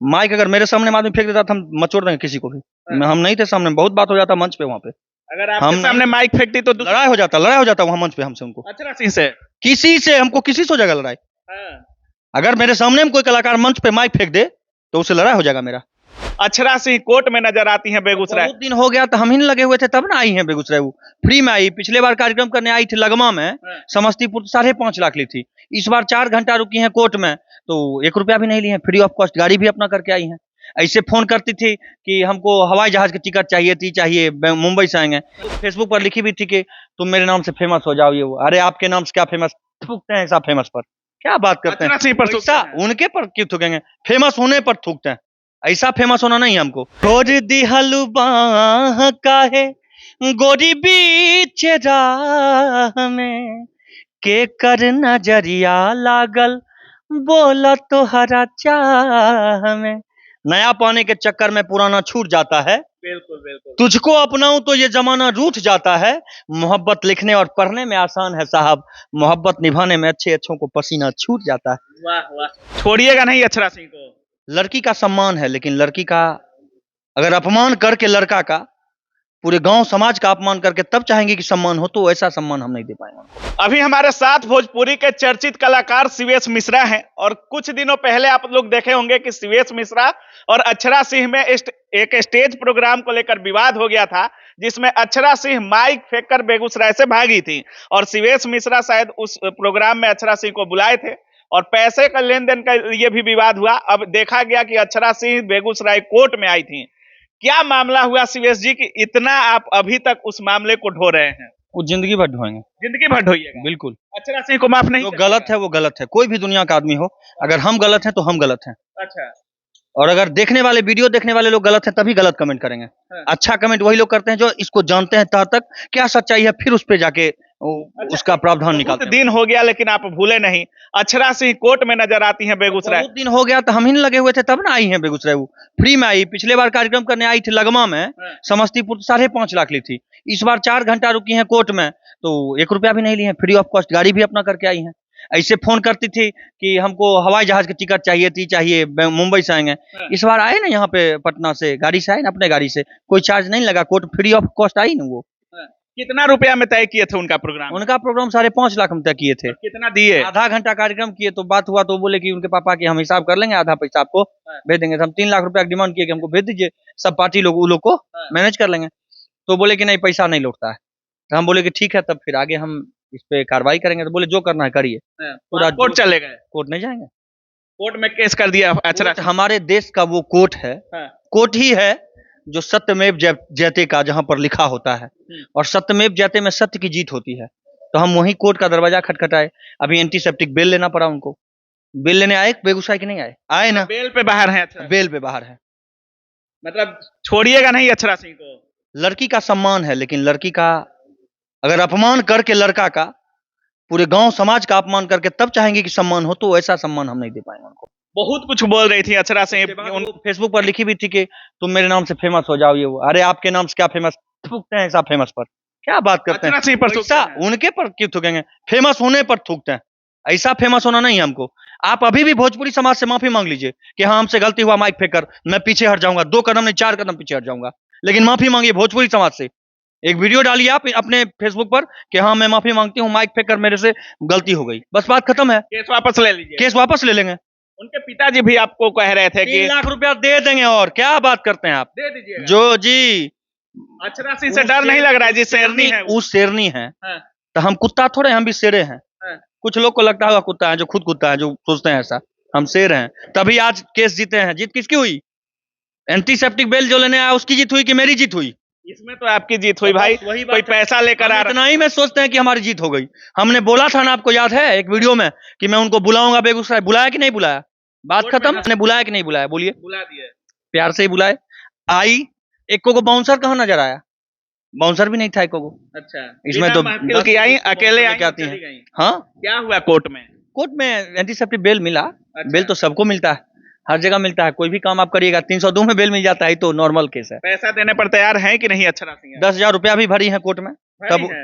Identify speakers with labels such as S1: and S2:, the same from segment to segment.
S1: Mic अगर मेरे सामने आदमी फेंक देता था हम मचोड़ देंगे किसी को भी। हम नहीं थे सामने, बहुत बात हो जाता मंच पे वहाँ पे।
S2: अगर आपके सामने माइक फेंकती तो
S1: लड़ाई हो जाता वहाँ मंच पे हमसे उनको।
S2: अक्षरा सिंह से
S1: किसी से हमको किसी से हो जाएगा लड़ाई। अगर मेरे सामने में कोई कलाकार मंच पे माइक फेंक दे तो उससे लड़ाई हो जाएगा मेरा।
S2: अक्षरा सिंह कोर्ट में नजर आती हैं बेगूसराय।
S1: बहुत दिन हो गया तो हम ही लगे हुए थे तब ना आई हैं बेगूसराय। वो फ्री में आई, पिछले बार कार्यक्रम करने आई थी लगमा में, समस्तीपुर 5.5 लाख ली थी। इस बार 4 घंटा रुकी हैं कोर्ट में तो 1 रुपया भी नहीं ली है, फ्री ऑफ कॉस्ट गाड़ी भी अपना करके आई हैं। ऐसे फोन करती थी कि हमको हवाई जहाज की टिकट चाहिए, मुंबई से आएंगे। तो फेसबुक पर लिखी भी थी कि तुम मेरे नाम से फेमस हो जाओ। ये वो, अरे आपके नाम से क्या फेमस थूकते हैं? ऐसा फेमस पर क्या बात करते हैं? पैसा उनके पर क्यों थूकेंगे? फेमस होने पर थूकते हैं, ऐसा फेमस होना नहीं हमको। छोड़ दी हलुबाह काहे गोरी बीच राह में, के कर नजरिया लागल बोला तो हरा चाह में। नया पाने के चक्कर में पुराना छूट जाता है।
S2: बिल्कुल बिल्कुल।
S1: तुझको अपनाऊं तो ये जमाना रूठ जाता है। मोहब्बत लिखने और पढ़ने में आसान है साहब, मोहब्बत निभाने में अच्छे अच्छों को पसीना छूट जाता है।
S2: वाह वाह, छोड़िएगा नहीं अक्षरा सिंह को।
S1: लड़की का सम्मान है, लेकिन लड़की का अगर अपमान करके लड़का का पूरे गांव समाज का अपमान करके तब चाहेंगे कि सम्मान हो, तो ऐसा सम्मान हम नहीं दे पाएंगे।
S2: अभी हमारे साथ भोजपुरी के चर्चित कलाकार शिवेश मिश्रा हैं और कुछ दिनों पहले आप लोग देखे होंगे कि शिवेश मिश्रा और अक्षरा सिंह में एक स्टेज प्रोग्राम को लेकर विवाद हो गया था, जिसमें अक्षरा सिंह माइक फेंककर बेगूसराय से भागी थी और शिवेश मिश्रा शायद उस प्रोग्राम में अक्षरा सिंह को बुलाए थे और पैसे का लेन देन का ये भी विवाद हुआ। अब देखा गया कि अक्षरा सिंह बेगूसराय कोर्ट में आई थी। क्या मामला हुआ शिवेश जी कि इतना आप अभी तक उस मामले को ढो रहे हैं?
S1: वो जिंदगी भर ढोएंगे,
S2: जिंदगी भर ढोइएगा?
S1: बिल्कुल।
S2: अक्षरा सिंह को माफ नहीं?
S1: जो गलत है वो गलत है, कोई भी दुनिया का आदमी हो, अगर हम गलत हैं तो हम गलत हैं।
S2: अच्छा।
S1: और अगर देखने वाले वीडियो देखने वाले लोग गलत हैं तभी गलत कमेंट करेंगे। अच्छा कमेंट वही लोग करते हैं जो इसको जानते हैं तह तक क्या सच्चाई है, फिर उस पे जाके उसका प्रावधान निकालते हैं।
S2: दिन हो गया लेकिन आप भूले नहीं, अक्षरा सिंह कोर्ट में नजर आती हैं बेगूसराय।
S1: बहुत दिन हो गया तो हम ही लगे हुए थे तब ना आई हैं बेगूसराय। वो फ्री में आई, पिछले बार कार्यक्रम करने आई थी लगमा में, समस्तीपुर 5.5 लाख ली थी। इस बार 4 घंटा रुकी हैं कोर्ट में तो 1 रुपया भी नहीं ली है, फ्री ऑफ कॉस्ट गाड़ी भी अपना करके आई हैं। ऐसे फोन करती थी कि हमको हवाई जहाज की टिकट चाहिए, मुंबई से आएंगे। इस बार आए ना यहाँ पे पटना से, गाड़ी से आए ना, अपने गाड़ी से, कोई चार्ज नहीं लगा, कोर्ट फ्री ऑफ कॉस्ट आई ना। वो
S2: कितना रुपया में तय किए थे उनका प्रोग्राम?
S1: उनका प्रोग्राम 5.5 लाख में तय किए थे।
S2: कितना दिए?
S1: आधा घंटा कार्यक्रम किए तो बात हुआ तो बोले कि उनके पापा की हम हिसाब कर लेंगे, आधा पैसा आपको भेज देंगे। तो हम 3 लाख रुपया डिमांड किए कि हमको भेज दीजिए, सब पार्टी लोग लोग को मैनेज कर लेंगे। तो बोले कि नहीं पैसा नहीं लौटता है। तो हम बोले कि ठीक है, तब फिर आगे हम इस पे कार्रवाई करेंगे। तो बोले जो करना है करिए।
S2: पूरा कोर्ट चले गए?
S1: कोर्ट नहीं जाएंगे,
S2: कोर्ट में केस कर दिया। अच्छा,
S1: हमारे देश का वो कोर्ट है, कोर्ट ही है जो सत्यमेव जयते का जहां पर लिखा होता है, और सत्यमेव जयते में सत्य की जीत होती है। तो हम वही कोर्ट का दरवाजा खटखटाए। अभी एंटीसेप्टिक बेल लेना पड़ा उनको। बेल लेने आए बेगूसराय के नहीं आए? आए ना,
S2: बेल पे बाहर है।
S1: बेल पे बाहर है।
S2: मतलब छोड़िएगा नहीं अक्षरा सिंह को?
S1: लड़की का सम्मान है, लेकिन लड़की का अगर अपमान करके लड़का का पूरे गांव समाज का अपमान करके तब चाहेंगे कि सम्मान हो, तो ऐसा सम्मान हम नहीं दे पाएंगे उनको।
S2: बहुत कुछ बोल रही थी अक्षरा सिंह,
S1: फेसबुक पर लिखी भी थी कि तुम मेरे नाम से फेमस हो जाओ। ये वो, अरे आपके नाम से क्या फेमस थूकते हैं? ऐसा फेमस पर क्या बात करते हैं?
S2: सिंह पर
S1: पैसा उनके पर क्यों थूकेंगे? फेमस होने पर थूकते हैं, ऐसा फेमस होना नहीं हमको। आप अभी भी भोजपुरी समाज से माफी मांग लीजिए कि हाँ हमसे गलती हुआ, माइक फेंकर मैं पीछे हट जाऊंगा, 2 कदम नहीं 4 कदम पीछे हट जाऊंगा, लेकिन माफी मांगिए भोजपुरी समाज से। एक वीडियो डालिए आप अपने फेसबुक पर कि हाँ मैं माफी मांगती हूँ, माइक फेंकर मेरे से गलती हो गई, बस बात खत्म है।
S2: केस वापस ले लीजिए।
S1: केस वापस ले लेंगे।
S2: उनके पिताजी भी आपको कह रहे थे कि
S1: 3 लाख रुपया दे देंगे। और क्या बात करते हैं आप?
S2: दे दीजिए
S1: जो जी
S2: अक्षरा सिंह से डर नहीं लग रहा है? जी शेरनी है
S1: वो शेरनी है। तो हम कुत्ता थोड़े, हम भी शेरे हैं। कुछ लोग को लगता होगा कुत्ता है, जो खुद कुत्ता है, जो सोचते हैं ऐसा। हम शेर हैं, तभी आज केस जीते हैं। जीत किसकी हुई? एंटीसेप्टिक बेल जो लेने आया उसकी जीत हुई कि मेरी जीत हुई?
S2: इसमें तो आपकी जीत हुई भाई, कोई पैसा लेकर आ रहा।
S1: इतना ही में सोचते हैं कि हमारी जीत हो गई। हमने बोला था ना, आपको याद है एक वीडियो में कि मैं उनको बुलाऊंगा बेगूसराय, बुलाया कि नहीं बुलाया? बात खत्म। मैंने बुलाया कि नहीं बुलाया? बोलिए।
S2: बुला दिए, प्यार
S1: प्यार से ही बुलाए। आई, एक को बाउंसर कहाँ नजर आया? बाउंसर भी नहीं था एक को।
S2: अच्छा,
S1: इसमें तो
S2: की आई अकेले
S1: आई आती हैं। हाँ,
S2: क्या हुआ कोर्ट में?
S1: कोर्ट में एंटीसेप्टिक बेल मिला। बेल तो सबको मिलता है, हर जगह मिलता है। कोई भी काम आप करिएगा 302 में बेल मिल जाता है, तो नॉर्मल केस है।
S2: पैसा देने पर तैयार है कि नहीं अक्षरा सिंह?
S1: 10,000 रुपया भी भरी है कोर्ट में,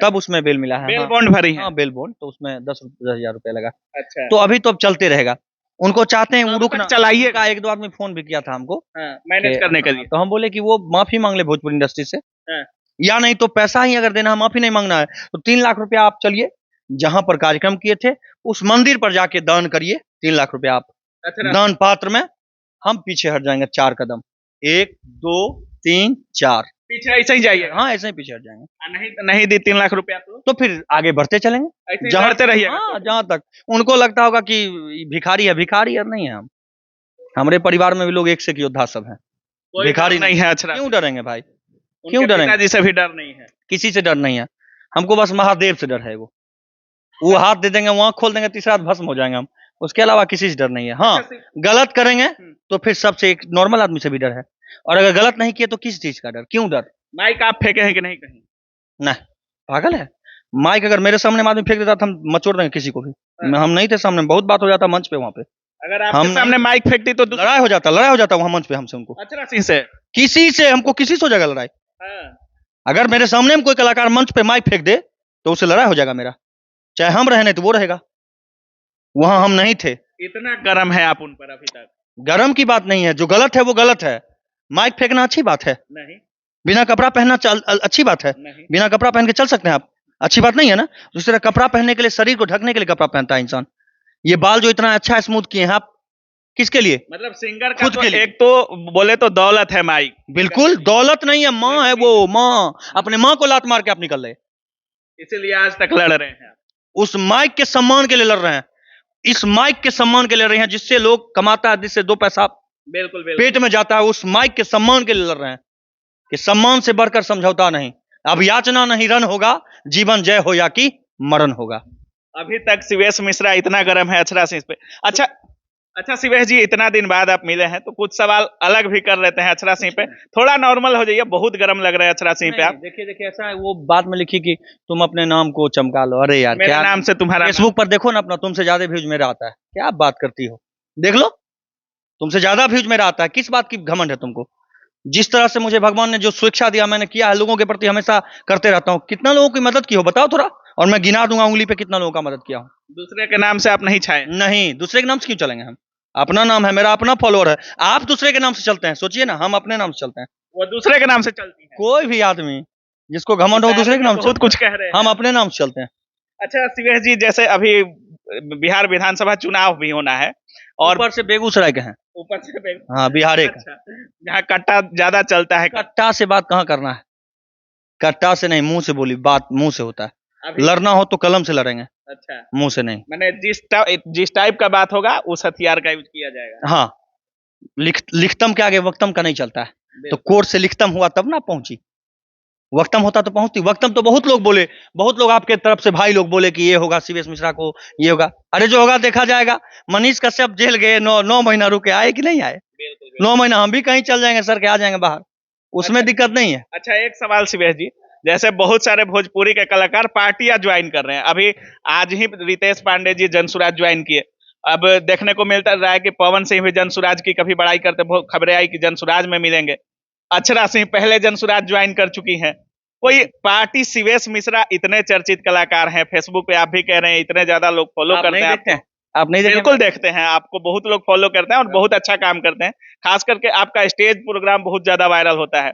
S1: तब उसमें बेल मिला है।
S2: बेल बॉन्ड भरी है?
S1: हाँ बेल बॉन्ड, तो उसमें 10,000 रुपया लगा।
S2: अच्छा,
S1: तो अभी तो अब चलते रहेगा। उनको चाहते हैं
S2: तो
S1: वो
S2: अब
S1: रुकना।
S2: तक चलाइए।
S1: उनका एक दो आदमी फोन भी किया था हमको
S2: मैनेज करने के
S1: हाँ,
S2: लिए।
S1: तो हम बोले कि वो माफी मांग ले भोजपुरी इंडस्ट्री से,
S2: हाँ।
S1: या नहीं तो पैसा ही अगर देना है, माफी नहीं मांगना है तो 3 लाख रुपया आप चलिए जहां पर कार्यक्रम किए थे उस मंदिर पर जाके दान करिए, 3 लाख रुपया आप
S2: अच्छा,
S1: दान पात्र में, हम पीछे हट जाएंगे 4 कदम, 1 2 3 4,
S2: पीछे ऐसे ही जाइए।
S1: हाँ ऐसे ही पीछे हट जाएंगे।
S2: नहीं नहीं दी 3 लाख रुपया तो
S1: फिर आगे बढ़ते चलेंगे,
S2: ऐसे ही
S1: जहां
S2: बढ़ते रहिए।
S1: हाँ जहां तक उनको लगता होगा कि भिखारी है, भिखारी यार नहीं है हम, हमारे परिवार में भी लोग एक से एक योद्धा सब हैं,
S2: कोई
S1: भिखारी
S2: डर नहीं है। अच्छा,
S1: क्यों डरेंगे भाई,
S2: उनके
S1: क्यों डरेंगे?
S2: पिताजी से भी डर नहीं है।
S1: किसी से डर नहीं है, हमको बस महादेव से डर है। वो हाथ दे देंगे, वहां खोल देंगे, तीसरा हाथ भस्म हो जाएंगे हम, उसके अलावा किसी से डर नहीं है। हाँ गलत करेंगे तो फिर सबसे एक नॉर्मल आदमी से भी डर है, और अगर गलत नहीं किए तो किस चीज का डर, क्यों डर?
S2: माइक आप फेंके हैं कि नहीं कहीं?
S1: नहीं, पागल है, माइक अगर मेरे सामने आदमी फेंक देता था हम मचोड़ देंगे किसी को भी। हम नहीं थे सामने, बहुत बात हो जाता मंच पे वहां पे,
S2: अगर आपके सामने माइक फेंकती तो
S1: लड़ाई हो जाता वहां मंच पे हमसे उनको।
S2: अच्छा सिंह से
S1: किसी से, हमको किसी से हो जाएगा लड़ाई। अगर मेरे सामने में कोई कलाकार मंच पे माइक फेंक दे तो उससे लड़ाई हो जाएगा मेरा, चाहे हम रहे नहीं तो वो रहेगा, वहां हम नहीं थे।
S2: इतना गर्म है आप उन पर अभी तक?
S1: गरम की बात नहीं है, जो गलत है वो गलत है। माइक फेंकना अच्छी बात है
S2: नहीं,
S1: बिना कपड़ा पहनना अच्छी बात है
S2: नहीं।
S1: बिना कपड़ा पहन के चल सकते हैं आप, अच्छी बात नहीं है ना? दूसरी तरह कपड़ा पहनने के लिए, शरीर को ढकने के लिए कपड़ा पहनता है इंसान। ये बाल जो इतना अच्छा स्मूथ किए हैं आप, किसके लिए?
S2: मतलब सिंगर का
S1: खुद
S2: तो
S1: के लिए।
S2: एक तो बोले तो दौलत है माइक।
S1: बिल्कुल दौलत नहीं है, माँ है वो, माँ अपने माँ को लात मार के आप निकल रहे,
S2: इसीलिए आज तक लड़ रहे हैं।
S1: उस माइक के सम्मान के लिए लड़ रहे हैं, इस माइक के सम्मान के लिए लड़ रहे हैं, जिससे लोग कमाता है, जिससे 2 पैसा
S2: बिल्कुल
S1: पेट में जाता है, उस माइक के सम्मान के लिए लड़ रहे हैं कि सम्मान से बढ़कर समझौता नहीं, अब याचना नहीं रण होगा, जीवन जय हो या कि मरण होगा।
S2: अभी तक शिवेश मिश्रा इतना गर्म है अक्षरा सिंह पे। अच्छा शिवेश जी, इतना दिन बाद आप मिले हैं तो कुछ सवाल अलग भी कर लेते हैं अक्षरा सिंह पे, थोड़ा नॉर्मल हो जाइए, बहुत गर्म लग रहा है अक्षरा सिंह पे आप।
S1: देखिए ऐसा है, वो बात में लिखी कि तुम अपने नाम को चमका लो, अरे यार
S2: मेरे
S1: क्या
S2: नाम से तुम्हारा
S1: फेसबुक पर देखो ना अपना, तुमसे ज्यादा व्यूज मेरा आता है, क्या बात करती हो, देख लो तुमसे ज्यादा व्यूज मेरा आता है, किस बात की घमंड है तुमको? जिस तरह से मुझे भगवान ने जो शिक्षा दिया मैंने किया है, लोगों के प्रति हमेशा करते रहता हूँ। कितना लोगों की मदद की हो बताओ थोड़ा, और मैं गिना दूंगा उंगली पे कितना लोगों का मदद किया हूँ।
S2: दूसरे के नाम से आप नहीं छाए?
S1: नहीं, दूसरे के नाम से क्यों चलेंगे हम, अपना नाम है, मेरा अपना फॉलोअर है। आप दूसरे के नाम से चलते हैं, सोचिए ना, हम अपने नाम से चलते हैं।
S2: वो दूसरे के नाम से चलती है।
S1: कोई भी आदमी जिसको घमंड हो दूसरे के नाम से,
S2: बहुत कुछ कह रहे हैं,
S1: हम अपने नाम से चलते हैं।
S2: अच्छा शिवेश जी, जैसे अभी बिहार विधानसभा चुनाव भी होना है और
S1: ऊपर से बेगूसराय के हैं,
S2: ऊपर से
S1: हाँ बिहार एक,
S2: अच्छा, जहाँ कट्टा ज्यादा चलता है।
S1: कट्टा से बात कहाँ करना है, कट्टा से नहीं, मुंह से बोली, बात मुंह से होता है, लड़ना हो तो कलम से लड़ेंगे,
S2: अच्छा
S1: मुंह से नहीं।
S2: मैंने जिस टाइप का बात होगा उस हथियार का यूज किया जाएगा।
S1: हाँ, लिखतम के आगे वक्तम का नहीं चलता है, तो कोर्ट से लिखतम हुआ तब ना पहुंची, वक्तम होता तो पहुंचती। वक्तम तो बहुत लोग बोले, बहुत लोग आपके तरफ से भाई लोग बोले कि ये होगा शिवेश मिश्रा को, ये होगा, अरे जो होगा देखा जाएगा। मनीष कश्यप जेल गए, 9 महीना रुके, आए कि नहीं आए? 9 महीना हम भी कहीं चल जाएंगे सर के, आ जाएंगे बाहर, उसमें दिक्कत नहीं है।
S2: अच्छा एक सवाल शिवेश जी, जैसे बहुत सारे भोजपुरी के कलाकार पार्टियां ज्वाइन कर रहे हैं, अभी आज ही रितेश पांडे जी जनसुराज ज्वाइन किए, अब देखने को मिलता रहा है कि पवन सिंह भी जनसुराज की कभी बड़ाई करते खबरें आई कि जनसुराज में मिलेंगे। अक्षरा सिंह पहले जनसुराज ज्वाइन कर चुकी हैं, कोई पार्टी? शिवेश मिश्रा इतने चर्चित कलाकार हैं, फेसबुक पे आप भी कह रहे हैं इतने ज्यादा लोग फॉलो करते हैं,
S1: आप नहीं
S2: बिल्कुल देखते हैं, आपको बहुत लोग फॉलो करते हैं और बहुत अच्छा काम करते हैं, खास करके आपका स्टेज प्रोग्राम बहुत ज्यादा वायरल होता है।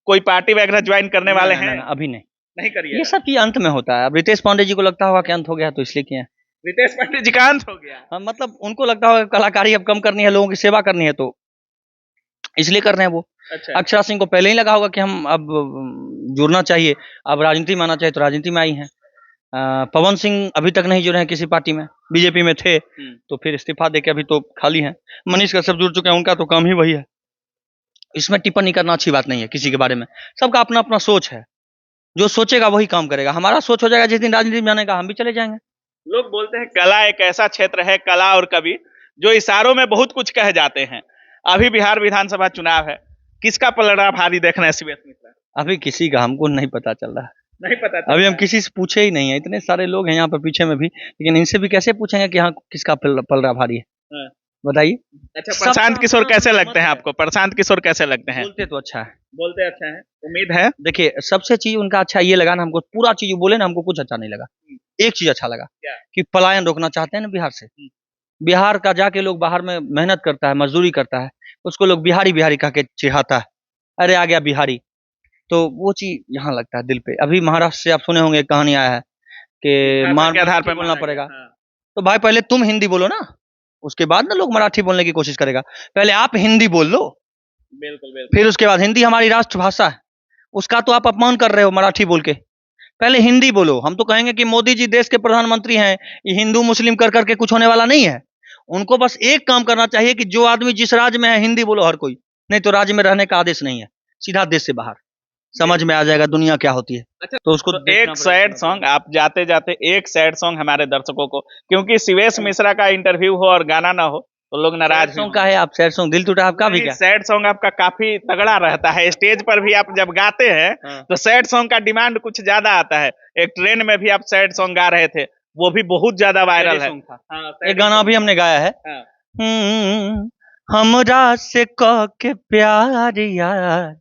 S2: कोई पार्टी वगैरह ज्वाइन करने वाले हैं?
S1: अभी नहीं
S2: करिए,
S1: ये सब की अंत में होता है। अब रितेश पांडे जी को लगता होगा कि अंत हो गया तो इसलिए किए।
S2: रितेश पांडे जी का अंत हो गया?
S1: हाँ, मतलब उनको लगता होगा कलाकारी अब कम करनी है, लोगों की सेवा करनी है, तो इसलिए कर रहे हैं वो।
S2: अच्छा।
S1: अक्षरा सिंह को पहले ही लगा होगा कि हम अब जुड़ना चाहिए, अब राजनीति में आना चाहिए, तो राजनीति में आई हैं। पवन सिंह अभी तक नहीं जुड़े हैं किसी पार्टी में, बीजेपी में थे तो फिर इस्तीफा देके अभी तो खाली हैं। मनीष कश्यप जुड़ चुके हैं, उनका तो काम ही वही है। इसमें टिप्पणी करना अच्छी बात नहीं है किसी के बारे में, सबका अपना अपना सोच है, जो सोचेगा वही काम करेगा। हमारा सोच हो जाएगा जिस दिन राजनीति में जाने का, हम भी चले जाएंगे।
S2: लोग बोलते हैं कला एक ऐसा क्षेत्र है, कला और कवि, जो इशारों में बहुत कुछ कह जाते हैं। अभी बिहार विधानसभा चुनाव है, किसका पलड़ा भारी देखना है शिवेश मिश्रा?
S1: अभी किसी का हमको नहीं पता चल रहा है,
S2: नहीं पता
S1: अभी हम किसी से पूछे ही नहीं है। इतने सारे लोग हैं यहाँ पर पीछे में भी, लेकिन इनसे भी कैसे पूछेंगे कि हाँ किसका पलड़ा भारी है, बताइए।
S2: अच्छा प्रशांत किशोर कैसे लगते हैं आपको? प्रशांत किशोर कैसे लगते हैं?
S1: बोलते तो अच्छा है,
S2: बोलते अच्छा है, उम्मीद है।
S1: देखिए सबसे चीज उनका अच्छा ये लगा ना, हमको पूरा चीज बोले ना, हमको कुछ अच्छा नहीं लगा। एक चीज अच्छा लगा कि पलायन रोकना चाहते हैं ना बिहार से, बिहार का जाके लोग बाहर में मेहनत करता है, मजदूरी करता है, उसको लोग बिहारी बिहारी कह के चिढ़ाता है, अरे आ गया बिहारी। तो वो चीज यहाँ लगता है दिल पे। अभी महाराष्ट्र से आप सुने होंगे, कहानी आया है कि
S2: भाषा के आधार
S1: मराठी
S2: पर
S1: बोलना
S2: माना
S1: पड़ेगा।
S2: गया। हाँ,
S1: तो भाई पहले तुम हिंदी बोलो ना, उसके बाद ना लोग मराठी बोलने की कोशिश करेगा। पहले आप हिंदी बोल लो,
S2: बिल्कुल बिल्कुल।
S1: फिर उसके बाद हिंदी हमारी राष्ट्रभाषा है, उसका तो आप अपमान कर रहे हो मराठी बोल के। पहले हिंदी बोलो। हम तो कहेंगे कि मोदी जी देश के प्रधानमंत्री हैं, ये हिंदू मुस्लिम कर करके कुछ होने वाला नहीं है। उनको बस एक काम करना चाहिए कि जो आदमी जिस राज्य में है हिंदी बोलो हर कोई, नहीं तो राज्य में रहने का आदेश नहीं है, सीधा देश से बाहर। समझ में आ जाएगा दुनिया क्या होती है।
S2: अच्छा,
S1: तो उसको
S2: तो
S1: देखना
S2: एक सैड
S1: पड़ेगा।
S2: सॉन्ग आप जाते जाते, एक सैड सॉन्ग हमारे दर्शकों को, क्योंकि शिवेश मिश्रा का इंटरव्यू हो और गाना ना हो तो लोग नाराज
S1: सैड सॉन्ग का है, आप सैड सॉन्ग दिल टूटा आपका भी क्या?
S2: सैड सॉन्ग आपका काफी तगड़ा रहता है, स्टेज पर भी आप जब गाते हैं
S1: हाँ।
S2: तो सैड सॉन्ग का डिमांड कुछ ज्यादा आता है। एक ट्रेन में भी आप सैड सॉन्ग गा रहे थे, वो भी बहुत ज्यादा वायरल है।
S1: सॉन्ग था।
S2: हाँ,
S1: एक गाना भी हमने गाया है,
S2: हाँ।
S1: हमरा से कह के प्यार यार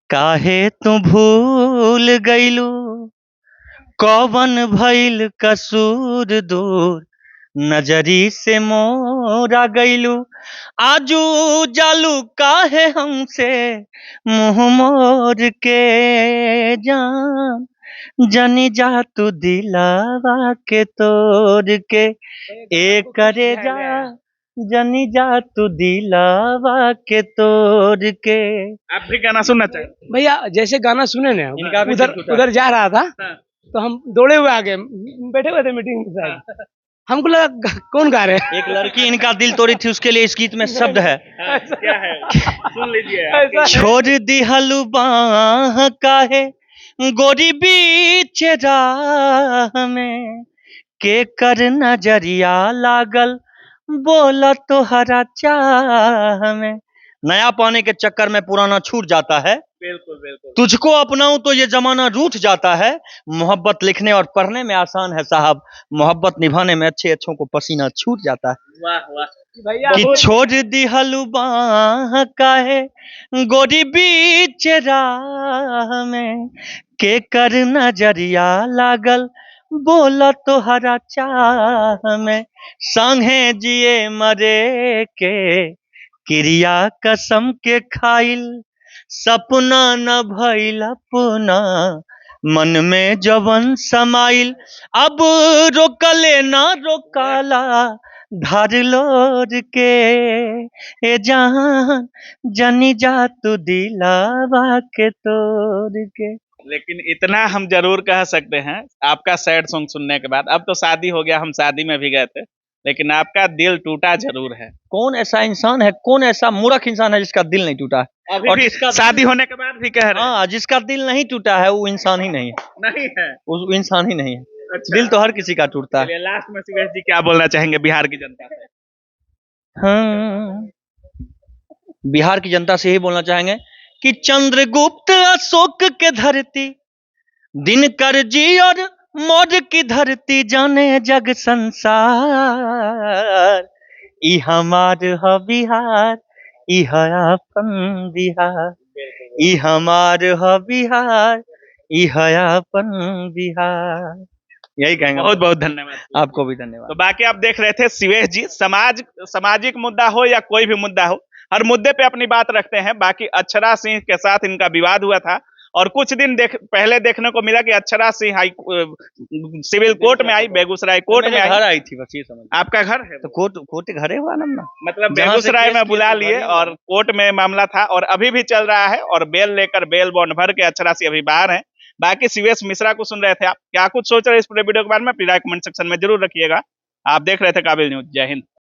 S1: काहे तू भूल गइलू, कौवन भइल कसूर दूर नजरी से मोरा गइलू, आजू जालू काहे हमसे मुंह मोर के जान, जनी जा तू दिलावा के तोड़ के, एक करे जा जनी जा तू दिलावा के तोड़ के।
S2: आप भी गाना सुनना चाहिए।
S3: भैया जैसे गाना सुने ना,
S1: इनका भी
S3: उधर
S1: दिल टूटा।
S3: उधर जा रहा था
S2: हाँ।
S3: तो हम दौड़े हुए आ गए, बैठे हुए थे मीटिंग में शायद। हमको लगा कौन गा रहे हैं।
S1: एक लड़की इनका दिल तोड़ी थी, उसके लिए इस गीत में शब्द है,
S2: हाँ, क्या है सुन लीजिए।
S3: ऐसा है।
S1: छोड़ दी हलुबाह काहे गोरी बीच राह में, के कर नजरिया लागल बोला तो हरा चाह में। नया पाने के चक्कर में पुराना छूट जाता है,
S2: बिल्कुल बिल्कुल।
S1: तुझको अपनाऊं तो ये जमाना रूठ जाता है। मोहब्बत लिखने और पढ़ने में आसान है साहब, मोहब्बत निभाने में अच्छे अच्छों को पसीना छूट जाता है।
S2: वाह वाह।
S3: भैया
S1: कि छोड़ दी हलुबाह काहे गोरी बीच राह में, के कर नजरिया लागल बोला तो हरा चाह में, संगे जिए मरे के क्रिया कसम के खाइल, सपना न भइल अपना मन में जवन समाइल, अब रोकले ना रोकाला धार लोर के, ए जहान जनी जा तू दिलावा के तोड़ के।
S2: लेकिन इतना हम जरूर कह सकते हैं आपका सैड सॉन्ग सुनने के बाद, अब तो शादी हो गया, हम शादी में भी गए थे, लेकिन आपका दिल टूटा जरूर है।
S1: कौन ऐसा इंसान है, कौन ऐसा मूर्ख इंसान है जिसका दिल नहीं टूटा है?
S2: अभी
S1: और
S2: भी
S1: जिसका
S2: शादी होने के बाद भी कह रहे हैं।
S1: हाँ, जिसका दिल नहीं टूटा है वो इंसान ही नहीं है,
S2: नहीं है।
S1: वो इंसान ही नहीं है।
S2: अच्छा।
S1: दिल तो हर किसी का टूटता है।
S2: चलिए लास्ट में शिवेश जी क्या बोलना चाहेंगे बिहार की जनता से?
S1: हाँ, बिहार की जनता से यही बोलना चाहेंगे कि चंद्रगुप्त अशोक के धरती, दिनकर जी और मौर्य की धरती, जाने जग संसार, ई हमार ह बिहार, ई है अपन बिहार, ई हमार ह बिहार, ई है अपन बिहार। यही कहेंगे।
S2: बहुत बहुत धन्यवाद।
S1: आपको भी धन्यवाद।
S2: तो बाकी आप देख रहे थे शिवेश जी, सामाजिक मुद्दा हो या कोई भी मुद्दा हो, हर मुद्दे पे अपनी बात रखते हैं। बाकी अक्षरा सिंह के साथ इनका विवाद हुआ था और कुछ दिन पहले देखने को मिला कि अक्षरा सिंह सिविल कोर्ट में आई, बेगूसराय कोर्ट में आई।
S1: घर आई थी, बस ये समझ।
S2: आपका घर है
S1: तो कोर्ट घरे हुआ ना,
S2: मतलब
S1: जहाँ से
S2: बेगूसराय
S1: केस
S2: में
S1: किया
S2: बुला
S1: था,
S2: लिए
S1: घर ही
S2: और कोर्ट में मामला था और अभी भी चल रहा है और बेल लेकर बेल बॉन्ड भर के अक्षरा सिंह अभी बाहर है। बाकी शिवेश मिश्रा को सुन रहे थे आप, क्या कुछ सोच रहे हैं इस पूरे वीडियो के बारे में? अपनी राय कमेंट सेक्शन में जरूर रखिएगा। आप देख रहे थे काबिल न्यूज। जय हिंद।